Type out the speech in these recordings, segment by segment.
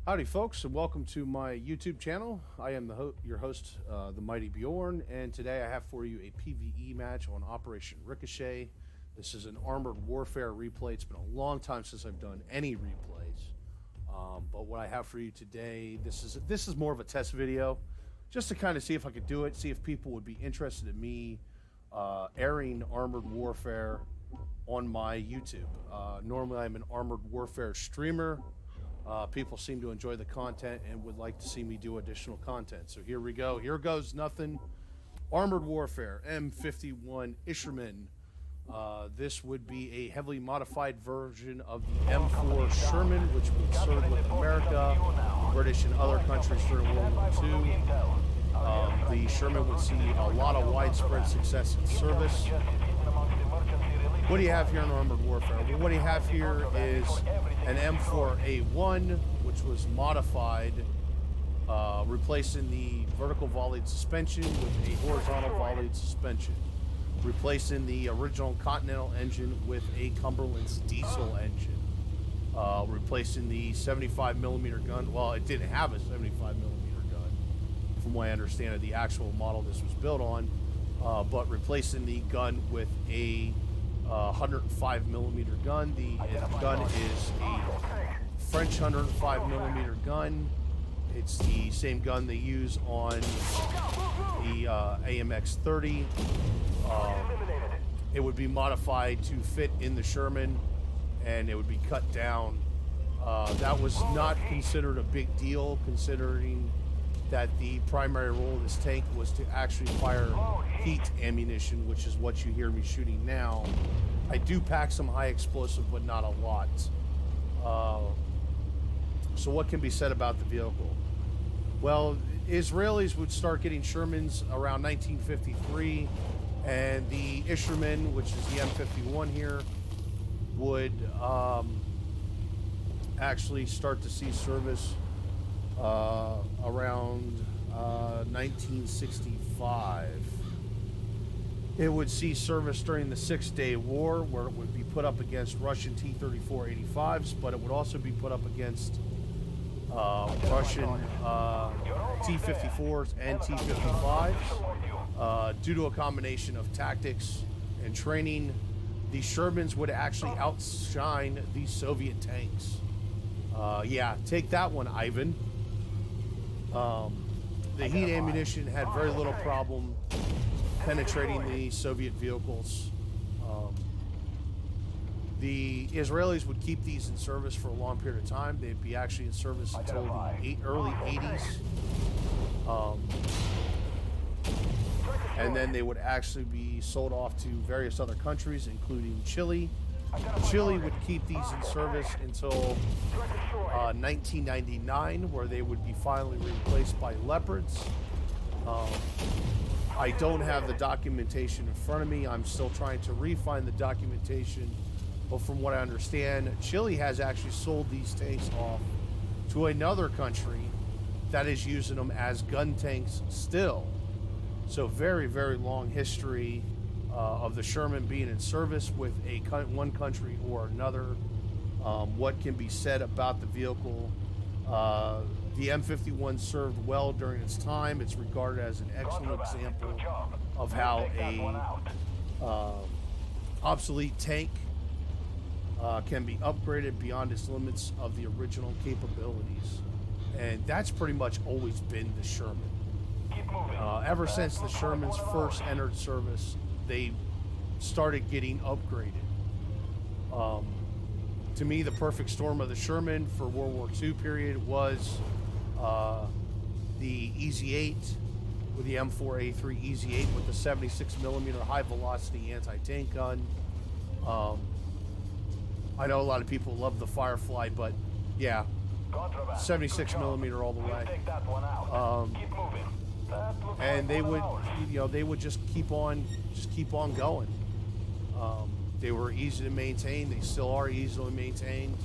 Howdy folks, and welcome to my YouTube channel. I am your host, the Mighty Bjorn, and today I have for you a PvE match on Operation Ricochet. This is an Armored Warfare replay. It's been a long time since I've done any replays, but what I have for you today, this is more of a test video, just to kind of see if I could do it, see if people would be interested in me airing Armored Warfare on my YouTube. Normally I'm an Armored Warfare streamer. People seem to enjoy the content and would like to see me do additional content. So here we go. Here goes nothing. Armored Warfare, M51 Isherman. This would be a heavily modified version of the M4 Sherman, which would serve with America, British, and other countries during World War II. The Sherman would see a lot of widespread success in service. What do you have here in Armored Warfare? Well, what you have here is an M4A1, which was modified, replacing the vertical volleyed suspension with a horizontal volleyed suspension, replacing the original Continental engine with a Cumberland's diesel engine, replacing the 75mm gun. Well, it didn't have a 75mm gun, from what I understand, the actual model this was built on, but replacing the gun with a 105mm gun. The gun is a French 105mm gun. It's the same gun they use on the AMX-30. It would be modified to fit in the Sherman, and it would be cut down. That was not considered a big deal, considering that the primary role of this tank was to actually fire heat ammunition, which is what you hear me shooting now. I do pack some high explosive, but not a lot. So what can be said about the vehicle? Well, Israelis would start getting Shermans around 1953, and the Isherman, which is the M51 here, would actually start to see service around 1965. It would see service during the Six-Day War, where it would be put up against Russian T-34-85s, but it would also be put up against Russian T-54s and T-55s. Due to a combination of tactics and training, the Shermans would actually outshine the Soviet tanks. Yeah, take that one, Ivan. The heat ammunition had very little problem penetrating the Soviet vehicles. The Israelis would keep these in service for a long period of time. They'd be actually in service until the early 80s. And then they would actually be sold off to various other countries, including Chile. Chile would keep these in service until 1999, where they would be finally replaced by Leopards. I don't have the documentation in front of me. I'm still trying to refine the documentation, but from what I understand, Chile has actually sold these tanks off to another country that is using them as gun tanks still. So very, very long history of the Sherman being in service with one country or another. What can be said about the vehicle? The M51 served well during its time. It's regarded as an excellent example of how a obsolete tank can be upgraded beyond its limits of the original capabilities. And that's pretty much always been the Sherman. Ever since the Shermans first entered service, they started getting upgraded. To me, the perfect storm of the Sherman for World War II period was the EZ-8 with the M4A3 EZ-8 with the 76mm high velocity anti-tank gun. I know a lot of people love the Firefly, but yeah, 76mm all the way. And they would, they would just keep on going. They were easy to maintain. They still are easily maintained.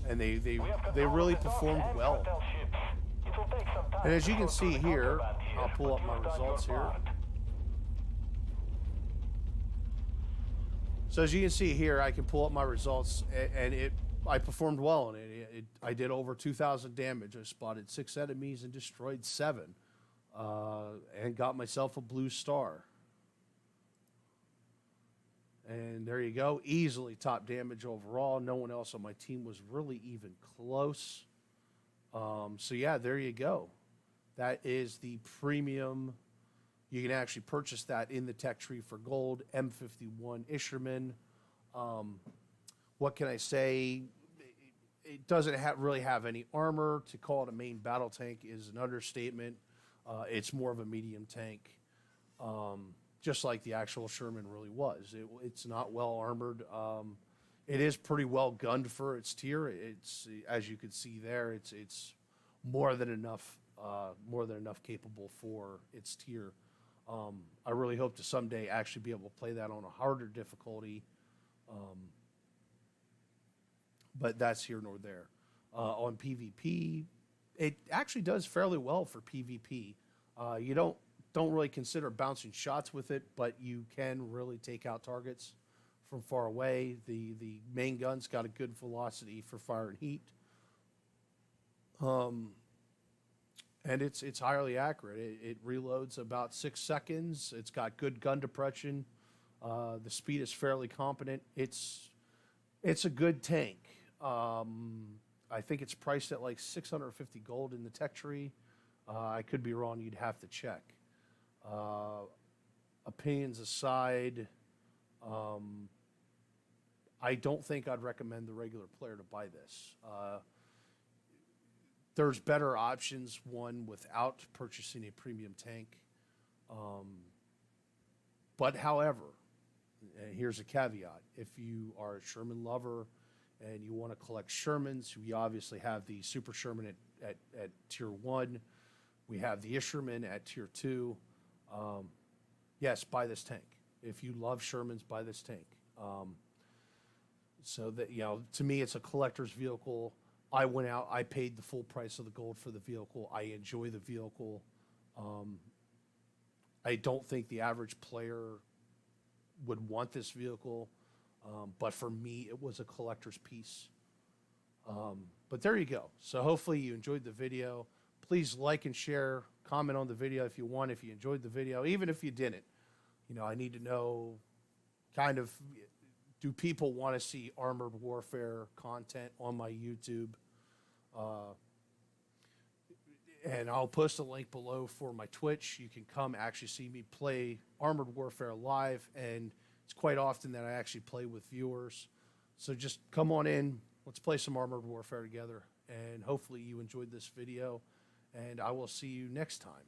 And they really performed well. And as you can see here, I'll pull up my results here. So as you can see here, I can pull up my results, and I performed well in it. I did over 2,000 damage. I spotted 6 enemies and destroyed 7, and got myself a blue star. And there you go. Easily top damage overall. No one else on my team was really even close. So yeah, there you go. That is the premium. You can actually purchase that in the tech tree for gold. M51 Isherman. What can I say? It doesn't really have any armor. To call it a main battle tank is an understatement. It's more of a medium tank, just like the actual Sherman really was. It's not well armored. It is pretty well gunned for its tier. It's, as you can see there, it's more than enough capable for its tier. I really hope to someday actually be able to play that on a harder difficulty, but that's here nor there. On PvP, it actually does fairly well for PvP. You don't really consider bouncing shots with it, but you can really take out targets from far away. The main gun's got a good velocity for fire and heat. And it's highly accurate. It reloads about 6 seconds. It's got good gun depression. The speed is fairly competent. It's a good tank. I think it's priced at like 650 gold in the tech tree. I could be wrong. You'd have to check. Opinions aside, I don't think I'd recommend the regular player to buy this. There's better options, one, without purchasing a premium tank. But however, and here's a caveat. If you are a Sherman lover and you want to collect Shermans, we obviously have the Super Sherman at tier 1. We have the Isherman at tier 2. Yes, buy this tank. If you love Shermans, buy this tank. So that, to me, it's a collector's vehicle. I went out, I paid the full price of the gold for the vehicle. I enjoy the vehicle. I don't think the average player would want this vehicle, but for me, it was a collector's piece. But there you go. So hopefully you enjoyed the video. Please like and share, comment on the video if you want, if you enjoyed the video, even if you didn't. I need to know kind of, do people want to see armored warfare content on my YouTube? And I'll post a link below for my Twitch. You can come actually see me play Armored Warfare live, and it's quite often that I actually play with viewers. So just come on in. Let's play some Armored Warfare together, and hopefully you enjoyed this video, and I will see you next time.